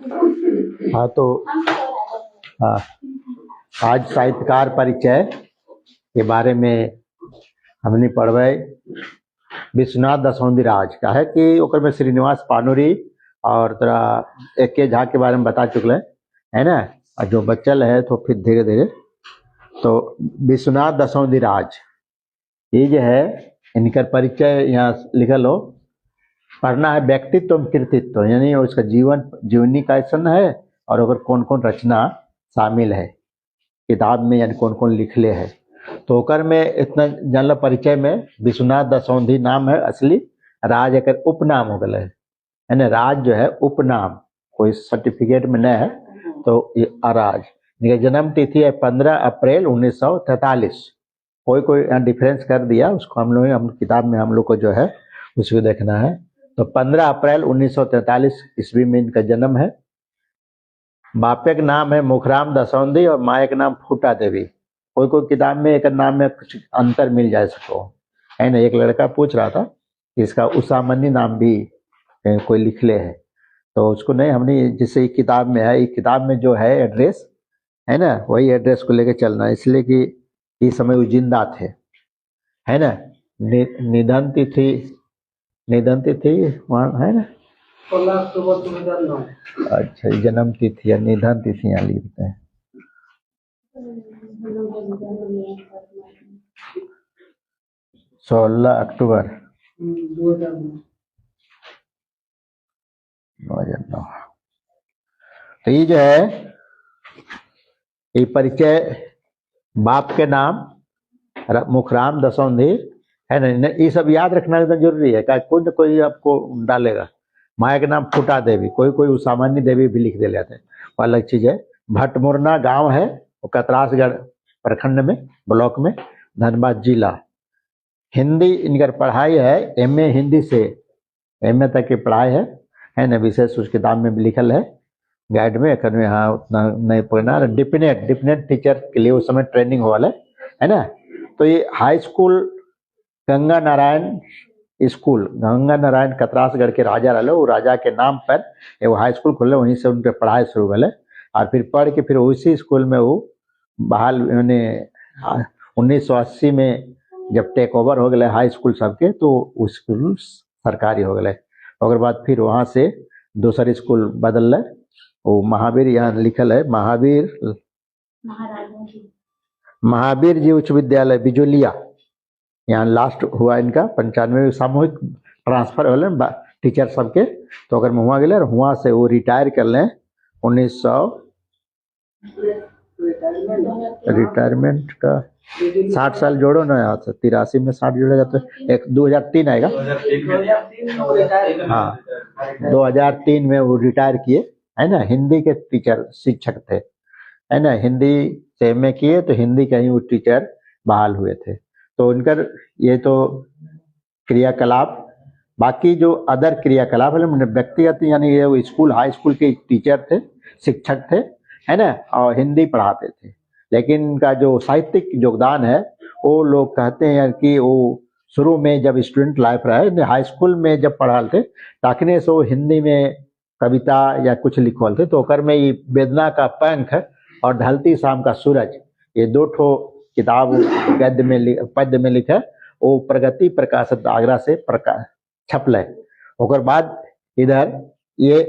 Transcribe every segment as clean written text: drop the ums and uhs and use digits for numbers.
हाँ तो हाँ, आज साहित्यकार परिचय के बारे में हमने पढ़वे विश्वनाथ दसौंधीराज का है कि ओकर में श्रीनिवास पानोरी और तोरा एक झा के बारे में बता चुकल है ना। और जो बचल है तो फिर धीरे धीरे तो विश्वनाथ दसौंधीराज ये जो है इनका परिचय यहाँ लिखल हो। पढ़ना है व्यक्तित्व कृतित्व, यानी उसका जीवनी कैसन है और अगर कौन कौन रचना शामिल है किताब में, यानी कौन कौन लिखले है। तो ओकर में इतना जानल परिचय में विश्वनाथ दसौंधी नाम है असली, राज एक उपनाम हो गए है ना। राज जो है उपनाम, कोई सर्टिफिकेट में नहीं है। तो ये अराज जन्म तिथि है 15 अप्रैल 1943। कोई यहाँ डिफरेंस कर दिया, उसको हम किताब में हम लोग को जो है उसको देखना है। तो 15 अप्रैल 1943 ईस्वी में इनका जन्म है। बापे का नाम है मुखराम दसौंधी और माए का नाम फूटा देवी। कोई किताब में एक नाम में कुछ अंतर मिल जाए सको है ना। एक लड़का पूछ रहा था कि इसका उसामनी नाम भी कोई लिख ले है, तो उसको नहीं, हमने जिससे एक किताब में है, एक किताब में जो है एड्रेस है ना, वही एड्रेस को लेके चलना है, इसलिए कि इस समय वो जिंदा थे है ना। निधन तिथि वहाँ है ना 16 अक्टूबर 2009। अच्छा, जन्म तिथि या निधन तिथि यहाँ लिखते हैं 16 अक्टूबर 2009। तो ये जो है ये परिचय बाप के नाम मुखराम दसौंधी है ना, ये सब याद रखना एकदम जरूरी है। कोई न कोई आपको डालेगा। माया के नाम फूटा देवी, कोई उसामानी देवी भी लिख दे लेते हैं, वो अलग चीज है। भटमुरना गांव है वो कतरासगढ़ प्रखंड में, ब्लॉक में, धनबाद जिला। हिंदी इनकर पढ़ाई है एमए हिंदी से एमए तक की पढ़ाई है ना। विशेष उस किताब में भी लिखल है गाइड में, में हाँ उतना नहीं पढ़ना। डिफिनेट टीचर के लिए उस समय ट्रेनिंग हो वाला है ना। तो ये हाई स्कूल गंगा नारायण कतरासगढ़ के राजा रहे, वो राजा के नाम पर एगो हाई स्कूल खोले, वहीं से उनके पढ़ाई शुरू भले। और फिर पढ़ के फिर उसी स्कूल में वो बहाल, मैंने 1980 में जब टेक ओवर हो गए हाई स्कूल सबके, तो वो स्कूल सरकारी हो गए। और बाद फिर वहाँ से दूसरे स्कूल बदल है, वो महावीर, यहाँ लिखल है महावीर जी उच्च विद्यालय बिजोलिया, यहाँ लास्ट हुआ इनका 95 सामूहिक ट्रांसफर हो टीचर सबके। तो अगर मैं वहाँ गए वहाँ से वो रिटायर कर लें 1900 रिटायरमेंट का 60 साल जोड़ो ना यहाँ से, 83 में 60 जोड़ेगा तो 2003 आएगा। हाँ 2003 में वो रिटायर किए है ना। हिंदी के टीचर शिक्षक थे है ना, हिंदी से एमए किए तो हिंदी के ही वो टीचर बहाल हुए थे। तो उनकर ये तो क्रियाकलाप, बाकी जो अदर क्रियाकलाप है व्यक्तिगत, यानी ये वो स्कूल हाई स्कूल के टीचर थे, शिक्षक थे है ना, और हिंदी पढ़ाते थे। लेकिन इनका जो साहित्यिक योगदान है वो लोग कहते हैं कि वो शुरू में जब स्टूडेंट लाइफ रहे हाई स्कूल में जब पढ़ाते थे, ताकने से वो हिंदी में कविता या कुछ लिखवाल थे। तो ओकर में ये वेदना का पंख और ढलती शाम का सूरज, ये दो ठो किताब पद्य में लिखे, वो प्रगति प्रकाशित आगरा से छपल। ओकर बाद इधर ये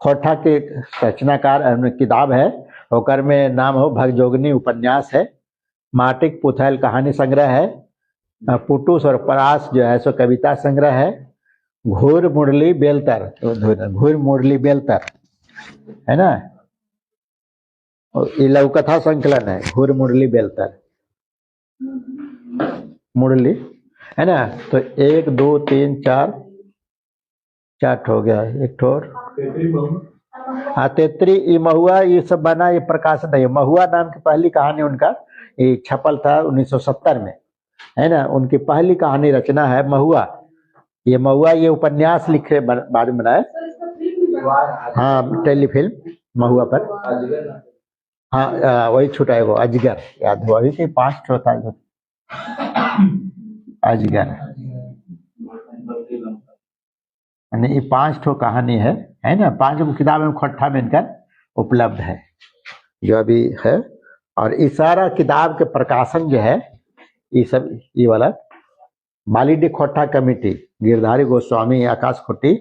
खोटा के रचनाकार किताब है, ओकर में नाम हो भगजोगनी उपन्यास है, माटिक पुथैल कहानी संग्रह है, पुटुस और परास जो है सो कविता संग्रह है, घूर मुरली बेलतर है ना, ये लघु कथा संकलन है घूर मुरली बेलतर मुरली है ना। तो 1 2 3 4 हो गया, एक ठोर हाँ तेतरी, ये महुआ, ये सब बना, ये प्रकाशित है। महुआ नाम की पहली कहानी उनका ये छपल था 1970 में है ना। उनकी पहली कहानी रचना है महुआ। ये महुआ ये उपन्यास लिखे बाद में बनाए, हाँ टेलीफिल्म महुआ पर, हाँ वही छूटा है वो अजगर, याद हुआ अभी कि 5 ठो था अजगर, ये 5 ठो कहानी है है ना, 5 किताबें खोट्ठा में इनका उपलब्ध है जो अभी है। और इस सारा किताब के प्रकाशन जो है ये सब ये वाला बालीडी खोट्ठा कमेटी, गिरधारी गोस्वामी आकाश खोटी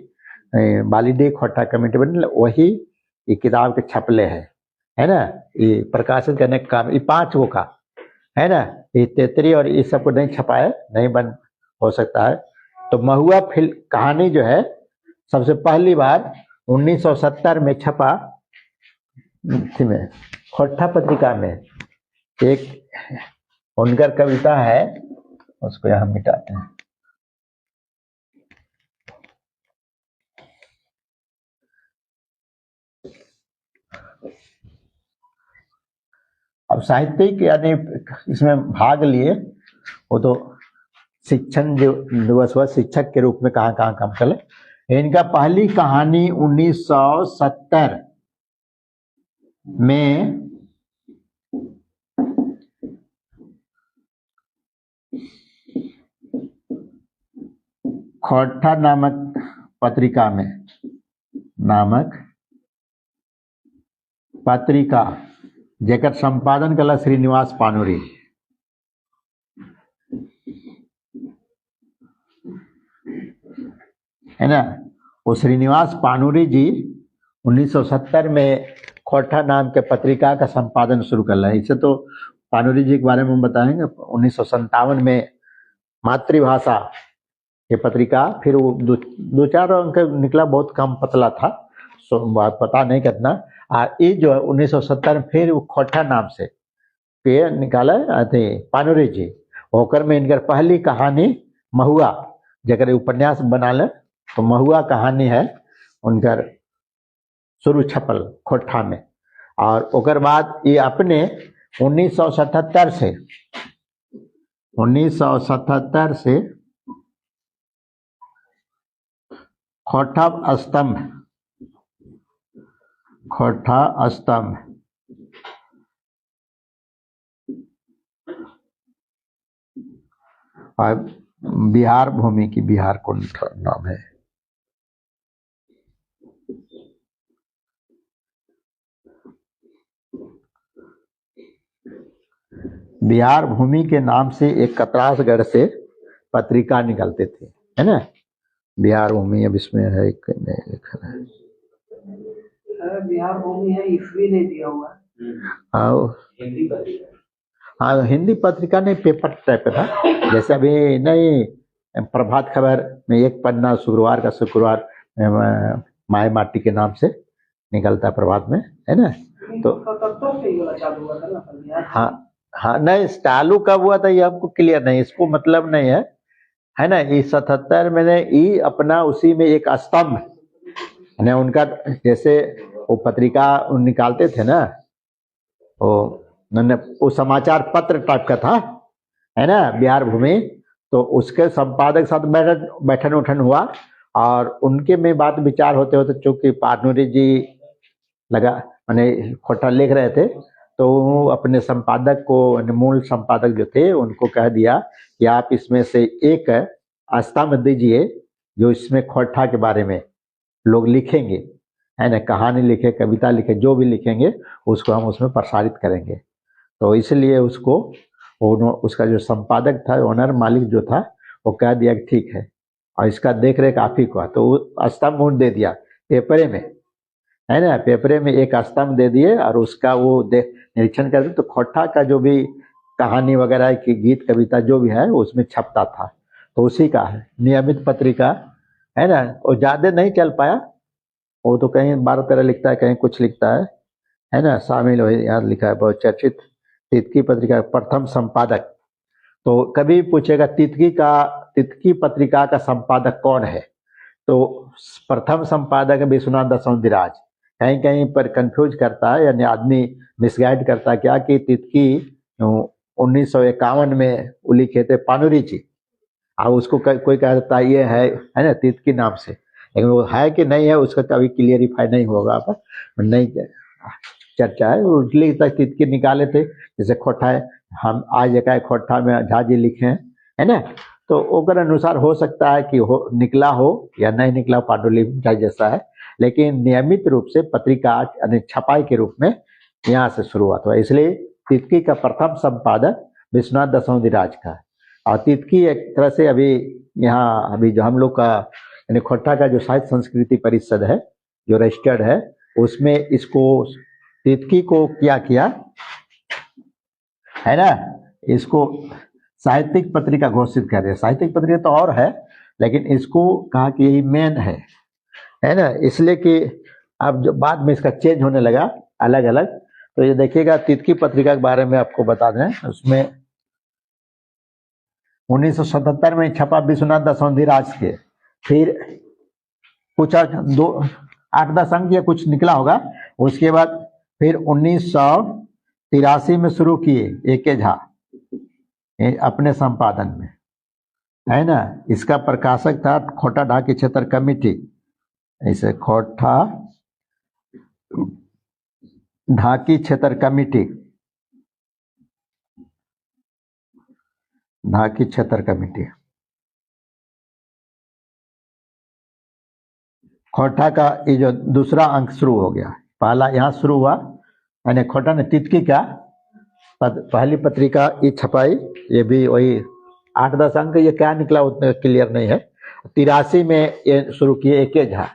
बालीडी खोट्ठा कमेटी बनी, वही ये किताब के छपले है ना। ये प्रकाशित करने का काम ये 5 गो का है ना, ये तेतरी और ये सब को नहीं छपा है, नहीं बन हो सकता है। तो महुआ फिल्म कहानी जो है सबसे पहली बार 1970 में छपा में खोट्ठा पत्रिका में। एक उनकर कविता है, उसको यहाँ मिटाते हैं। अब साहित्यिक यानी इसमें भाग लिए वो तो शिक्षण जो दिवस हुआ शिक्षक के रूप में कहाँ कहाँ काम चले। इनका पहली कहानी 1970 में खोट्ठा नामक पत्रिका में जेकर संपादन कला श्रीनिवास पानुरी है ना। वो श्रीनिवास पानुरी जी 1970 में खोट्ठा नाम के पत्रिका का संपादन शुरू कर रहे हैं। इससे तो पानुरी जी के बारे में हम बताएंगे। 1957 में मातृभाषा ये पत्रिका, फिर वो दो चार अंक निकला, बहुत कम पतला था, पता नहीं कितना। ये जो है 1970 फिर वो खोट्ठा नाम से पे निकाला थे पानुरी जी। होकर में इनकर पहली कहानी महुआ, जगह उपन्यास बना ले तो महुआ कहानी है उनकर शुरू छपल खोट्ठा में। और ओकर बाद ये अपने 1977 से खोट्ठा स्तंभ और बिहार भूमि की, बिहार कौन नाम है, बिहार भूमि के नाम से एक कतरासगढ़ से पत्रिका निकलते थे, है ना। बिहार भूमि अब इसमें है एक नहीं लिखा है, बिहार भूमि है, ईस्वी नहीं दिया हुआ। हाँ हिंदी पत्रिका नहीं, पेपर टाइप था। जैसे अभी नहीं प्रभात खबर में एक पन्ना शुक्रवार का शुक्रवार माए माटी के नाम से निकलता प्रभात में, है ना। तो 77 से ये चालू हुआ था ना। हाँ नहीं चालू कब हुआ था ये हमको क्लियर नहीं, इसको मतलब नहीं है ना। ये 77 में ये अपना उसी में एक स्तंभ है ना उनका, जैसे वो पत्रिका निकालते थे ना, वो समाचार पत्र टाइप का था, है ना, बिहार भूमि। तो उसके संपादक साथ बैठन उठन हुआ और उनके में बात विचार होते होते चूंकि पानुरी जी लगा मैंने खोट्ठा लिख रहे थे, तो अपने संपादक को, मूल संपादक जो थे उनको कह दिया कि आप इसमें से एक स्तंभ दीजिए जो इसमें खोट्ठा के बारे में लोग लिखेंगे, है ना, कहानी लिखे, कविता लिखे, जो भी लिखेंगे उसको हम उसमें प्रसारित करेंगे। तो इसलिए उसका जो संपादक था, ओनर मालिक जो था, वो कह दिया कि ठीक है, और इसका देख रेख आप ही को। तो स्तंभ दे दिया पेपरे में, है ना, पेपरे में एक स्तंभ दे दिए और उसका वो निरीक्षण कर दिया। तो खोट्ठा का जो भी कहानी वगैरह की गीत कविता जो भी है उसमें छपता था। तो उसी का है नियमित पत्रिका, है ना। वो ज्यादा नहीं चल पाया, वो तो कहीं 12-13 लिखता है, कहीं कुछ लिखता है ना। शामिल हो यहाँ लिखा है बहुत चर्चित तितकी पत्रिका प्रथम संपादक। तो कभी पूछेगा तितकी पत्रिका का संपादक कौन है, तो प्रथम संपादक है विश्वनाथ दसौंधीराज। कहीं कहीं पर कंफ्यूज करता है, यानी आदमी मिसगाइड करता है क्या कि तितकी 1951 में लिखे थे पानुरी जी, और उसको कोई कह देता है ये है ना तितकी नाम से, लेकिन वो है कि नहीं है उसका कभी क्लियरिफाई नहीं होगा, पर नहीं चर्चा है। उठली तक तितकी निकाले थे, जैसे खोट्ठा है, हम आज एक खोट्ठा में झा जी लिखे हैं, है ना। तो ओकर अनुसार हो सकता है कि निकला हो या नहीं निकला, पांडुलिपि जैसा है, लेकिन नियमित रूप से पत्रिका यानी छपाई के रूप में यहाँ से शुरुआत हुआ। इसलिए तितकी का प्रथम संपादक विश्वनाथ दसौंधीराज का। और तितकी एक तरह से अभी यहाँ अभी जो हम लोग का यानी खोट्टा का जो साहित्य संस्कृति परिषद है जो रजिस्टर्ड है, उसमें इसको तितकी को क्या किया है ना, इसको साहित्यिक पत्रिका घोषित कर दिया। साहित्यिक पत्रिका तो और है, लेकिन इसको कहा कि यही मेन है ना, इसलिए कि अब जो बाद में इसका चेंज होने लगा अलग अलग। तो ये देखिएगा तितकी पत्रिका के बारे में आपको बता दें, उसमें 1977 में छपा विश्वनाथ दसौंधीराज के, फिर कुछ 8-10 अंक या कुछ निकला होगा। उसके बाद फिर 1983 में शुरू किए ए.के. झा अपने संपादन में, है ना। इसका प्रकाशक था खोटा ढाकी क्षेत्र कमेटी, ऐसे खोटा ढाकी क्षेत्र कमेटी, ढाकी क्षेत्र कमेटी खोटा का ये जो दूसरा अंक शुरू हो गया। पहला यहाँ शुरू हुआ, यानी खोटा ने तितकी का पहली पत्रिका ये छपाई, ये भी वही 8-10 अंक, ये क्या निकला उतना क्लियर नहीं है। 83 में ये शुरू किए ए.के. झा,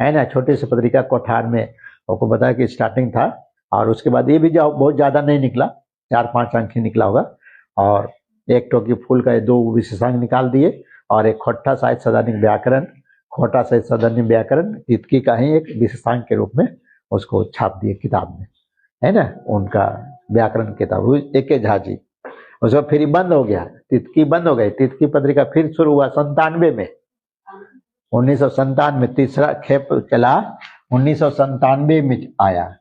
है ना, छोटी सी पत्रिका कोठार में, आपको बताया कि स्टार्टिंग था। और उसके बाद ये भी जो बहुत ज़्यादा नहीं निकला, 4-5 अंक ही निकला होगा। और एक टोकी फूल का 2 विशेषांक निकाल दिए, और एक खोटा साहित्य सदानिक व्याकरण, खोटा साहित्य सदानिक व्याकरण तितकी का ही एक विशेषांक के रूप में उसको छाप दिए किताब में, है ना, उनका व्याकरण किताब ए.के. झा जी। उसके बाद फिर बंद हो गया, तितकी बंद हो गई। तितकी पत्रिका फिर शुरू हुआ 97 में, 1997 में तीसरा खेप चला, 1997 में आया।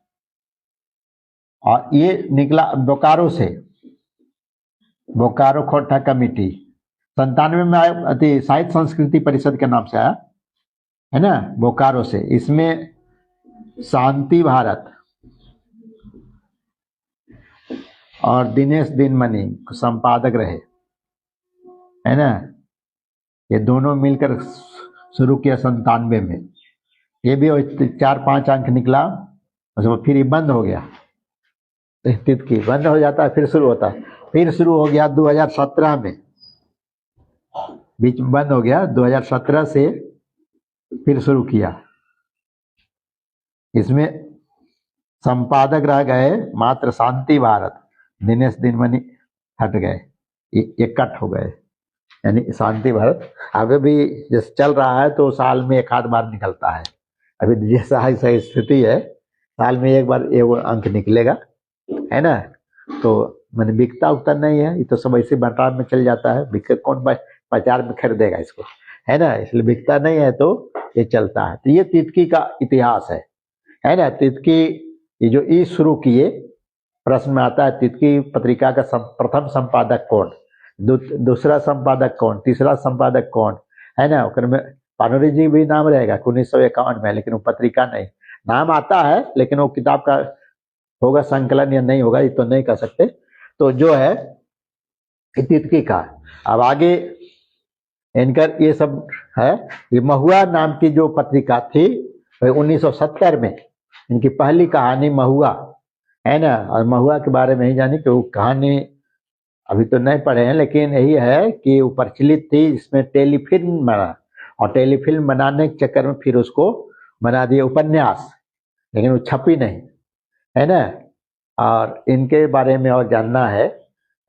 और ये निकला बोकारो से, बोकारो खोटा कमेटी 97 में आया, साहित्य संस्कृति परिषद के नाम से आया, है ना, बोकारो से। इसमें शांति भारत और दिनेश दिनमणि संपादक रहे, है ना। ये दोनों मिलकर शुरू किया 97 में। ये भी 4-5 अंक निकला, उसमें फिर ये बंद हो गया। तितकी बंद हो जाता है, फिर शुरू होता है। फिर शुरू हो गया 2017 में, बीच में बंद हो गया, 2017 से फिर शुरू किया। इसमें संपादक रह गए मात्र शांति भारत, दिनेश दिनमणि हट गए, ये कट हो गए, यानी शांति भारत अभी भी जैसे चल रहा है तो साल में 1-8 बार निकलता है। अभी जैसा सही स्थिति है, साल में 1 बार ये वो अंक निकलेगा, है ना। तो मैंने बिकता उगता नहीं है, ये तो सब ऐसे बाजार में चल जाता है, बिके कौन बाजार में खरीदेगा इसको, है ना, इसलिए बिकता नहीं है तो ये चलता है। तो ये तितकी का इतिहास है ना। तितकी ये जो ई शुरू किए, प्रश्न में आता है तितकी पत्रिका का प्रथम संपादक कौन, दूसरा संपादक कौन, तीसरा संपादक कौन, है ना। उसमें में पानोरी जी भी नाम रहेगा 1951 में, लेकिन वो पत्रिका नहीं, नाम आता है, लेकिन वो किताब का होगा संकलन या नहीं होगा ये तो नहीं कह सकते। तो जो है तितकी का, अब आगे इनकर ये सब है। ये महुआ नाम की जो पत्रिका थी 1970 में, इनकी पहली कहानी महुआ, है ना। और महुआ के बारे में ही जानी कि वो कहानी अभी तो नहीं पढ़े हैं, लेकिन यही है कि वो प्रचलित थी, इसमें टेलीफिल्म बना, और टेलीफिल्म बनाने के चक्कर में फिर उसको बना दिए उपन्यास, लेकिन वो छपी नहीं, है ना। और इनके बारे में और जानना है,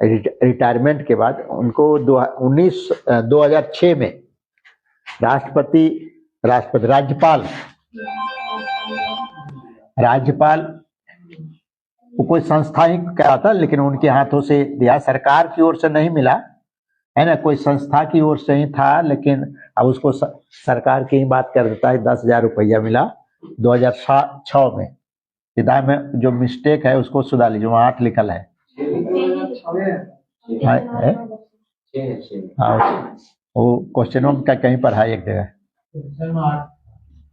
रिटायरमेंट के बाद उनको 2006 में राज्यपाल वो कोई संस्था ही कहा था, लेकिन उनके हाथों से दिया, सरकार की ओर से नहीं मिला, है ना, कोई संस्था की ओर से ही था। लेकिन अब उसको सरकार की ही बात कर देता है, 10,000 रुपया मिला 2006 में। किताब में जो मिस्टेक है उसको सुधार लीजिए, वहाँ 8 लिखल है। वो क्वेश्चनों का कहीं पर है, एक जगह,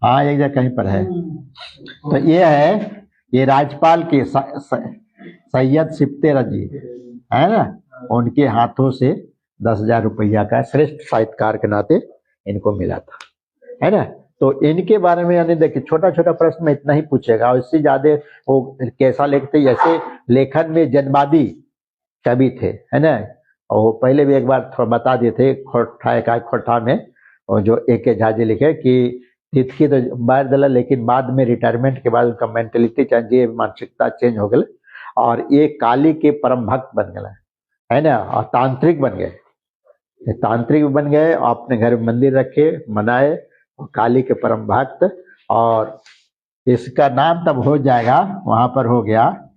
हाँ एक जगह कहीं पर है। तो ये है, ये राज्यपाल के सैयद सिफ्ते रजी, है ना, उनके हाथों से 10,000 रुपया का श्रेष्ठ साहित्यकार के नाते इनको मिला था, है ना। तो इनके बारे में यानी देखिए छोटा छोटा प्रश्न में इतना ही पूछेगा और इससे ज्यादा वो कैसा लिखते, जैसे लेखन में जनवादी कवि थे, है ना। और पहले भी एक बार थोड़ा बता दिए थे खोटा में, और जो A.K. झा जी लिखे कि तितकी तो बाहर दिला, लेकिन बाद में रिटायरमेंट के बाद उनका मेंटेलिटी चेंज, ये मानसिकता चेंज हो गई और ये काली के परम भक्त बन गए, है ना, और तांत्रिक बन गए, तांत्रिक बन गए, अपने घर में मंदिर रखे, मनाए, काली के परम भक्त। और इसका नाम तब हो जाएगा, वहां पर हो गया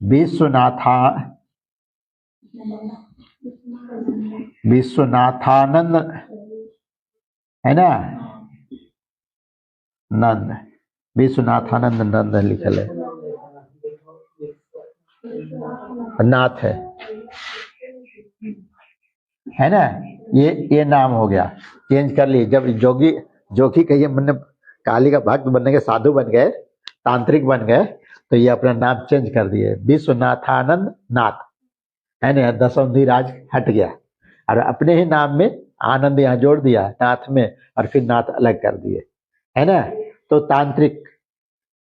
विश्वनाथानंद, है ना, नंद, विश्वनाथानंद नंद लिखल है, नाथ है ना। ये नाम हो गया, चेंज कर लिए। जब जोगी कहिए मैंने काली का भक्त बनने के, साधु बन गए, तांत्रिक बन गए, तो ये अपना नाम चेंज कर दिए, विश्वनाथानंद नाथ, है ना। दशौंधी राज हट गया और अपने ही नाम में आनंद यहाँ जोड़ दिया नाथ में, और फिर नाथ अलग कर दिए, है ना। तो तांत्रिक,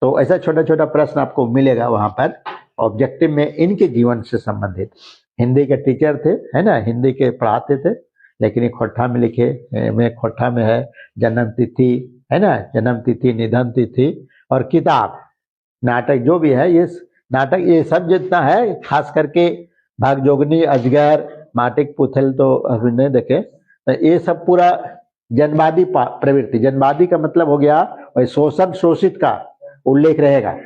तो ऐसा छोटा छोटा प्रश्न आपको मिलेगा वहां पर ऑब्जेक्टिव में, इनके जीवन से संबंधित। हिंदी के टीचर थे, है ना, हिंदी के पढ़ाते थे, लेकिन ये खोट्ठा में लिखे, खोट्ठा में है जन्म तिथि, है ना, जन्म तिथि, निधन तिथि, और किताब, नाटक जो भी है, ये नाटक, ये सब जितना है, खास करके भागजोगनी, अजगर, माटिक पुथल तो अभी नहीं देखे, तो ये सब पूरा जनवादी प्रवृत्ति। जनवादी का मतलब हो गया वही शोषण शोषित का उल्लेख रहेगा।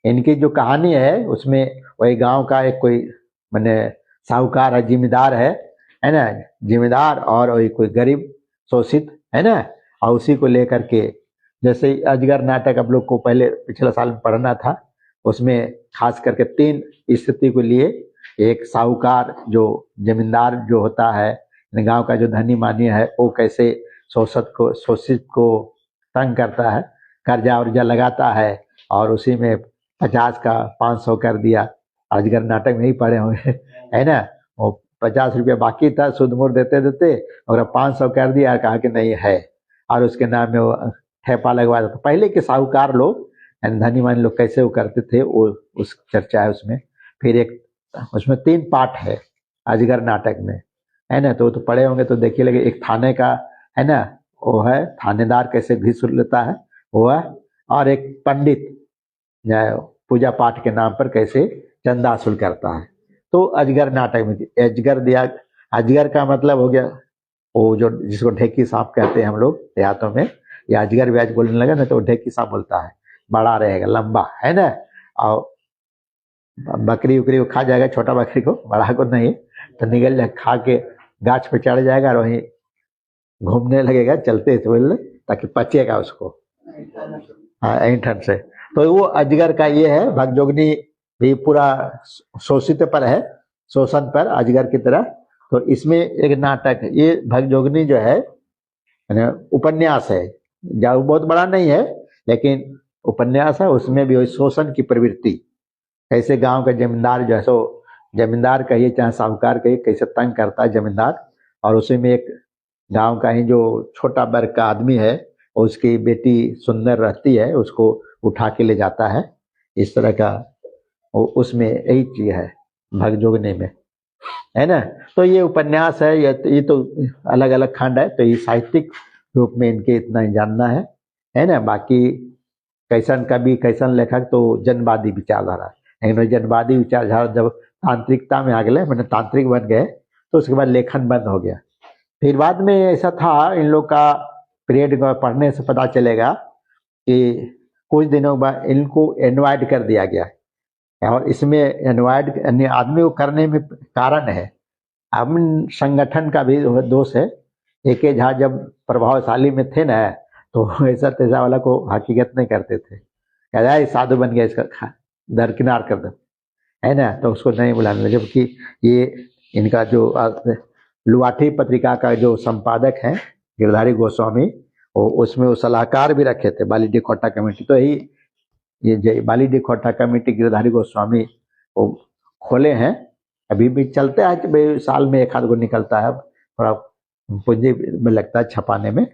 इनकी जो कहानी है उसमें वही गांव का एक कोई मैंने साहूकार है, जिम्मेदार है ना, जिम्मेदार, और वही कोई गरीब शोषित, है ना, और उसी को लेकर के, जैसे अजगर नाटक आप लोग को पहले पिछले साल में पढ़ना था, उसमें खास करके 3 स्थिति को लिए, एक साहूकार जो जमींदार जो होता है, गांव का जो धनी मानी है, वो कैसे शोषित को तंग करता है, कर्जा उर्जा लगाता है, और उसी में 50 का 500 कर दिया। अजगर नाटक में ही पढ़े होंगे, है ना, वो 50 रुपया बाकी था, सुध मूर देते देते और 500 कर दिया, कहा कि नहीं है, और उसके नाम में वो ठेपा लगवा देता। पहले के साहूकार लोग, धनी मान लोग कैसे वो करते थे, वो उस चर्चा है उसमें। फिर एक उसमें 3 पार्ट है अजगर नाटक में, है ना, तो वो तो पढ़े होंगे तो देखिए लगे। एक थाने का, है ना, वो है थानेदार कैसे घिस लेता है वो है, और एक पंडित पूजा पाठ के नाम पर कैसे चंदा वसूल करता है। तो अजगर नाटक में अजगर दिया, अजगर का मतलब हो गया वो जो जिसको ढेकी सांप कहते हैं हम लोग देहातों में, या अजगर ब्याज बोलने लगा ना, तो ढेकी सांप बोलता है, बड़ा रहेगा, लंबा, है ना, और बकरी उकरी को खा जाएगा, छोटा बकरी को, बड़ा को नहीं, तो निकल जाए, खा के गाछ पे चढ़ जाएगा और वहीं घूमने लगेगा, चलते बोल, ताकि पचेगा उसको, हाँ, ऐंठन से। तो वो अजगर का ये है। भागजोगनी भी पूरा शोषित पर है, शोषण पर, अजगर की तरह। तो इसमें एक नाटक, ये भागजोगनी जो है उपन्यास है, जो बहुत बड़ा नहीं है, लेकिन उपन्यास है। उसमें भी वही शोषण की प्रवृत्ति, कैसे गांव का जमींदार जो है, सो जमींदार कहिए चाहे साहूकार कहिए, कैसे तंग करता है जमींदार, और उसी में एक गांव का ही जो छोटा वर्ग का आदमी है, उसकी बेटी सुंदर रहती है, उसको उठा के ले जाता है, इस तरह का उसमें यही चीज है भागजोगनी में, है ना। तो ये उपन्यास है, ये तो अलग अलग खंड है, तो ये साहित्यिक रूप में इनके इतना ही जानना है ना। बाकी कैसन कवि, कैसन लेखक, तो जनवादी विचारधारा, लेकिन जनवादी विचारधारा जब तांत्रिकता में आ गए, मैंने तांत्रिक बन गए, तो उसके बाद लेखन बंद हो गया। फिर बाद में ऐसा था, इन लोग का पीरियड पढ़ने से पता चलेगा कि कुछ दिनों बाद इनको इनवाइट कर दिया गया, और इसमें इनवाइट अन्य आदमी को करने में कारण है अब संगठन का भी दोष है। A.K. झा जब प्रभावशाली में थे ना, तो ऐसा तैसा वाला को हकीकत नहीं करते थे, कहता साधु बन गया, इसका दरकिनार कर दो, है ना, तो उसको नहीं बुलाने लगे। जबकि ये इनका जो लुआठी पत्रिका का जो संपादक है गिरधारी गोस्वामी, उसमें वो सलाहकार भी रखे थे बालीडी खोटा कमेटी। तो यही ये बालीडी खोटा कमेटी गिरधारी गोस्वामी वो खोले हैं, अभी भी चलते हैं कि साल में 1 आध गो निकलता है, थोड़ा पूंजी में लगता है छपाने में।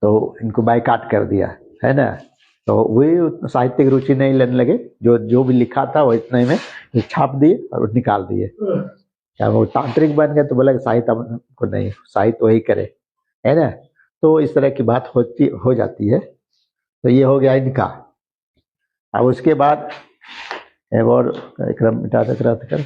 तो इनको बाइकाट कर दिया, है ना। तो वही साहित्यिक रुचि नहीं लेने लगे, जो भी लिखा था वो इतने में छाप दिए और निकाल दिए। क्या वो तांत्रिक बन गए तो बोला कि साहित्य को नहीं, साहित्य वही करे, है ना। तो इस तरह की बात हो जाती है। तो ये हो गया इनका। अब उसके बाद एक और क्रम मिटा कर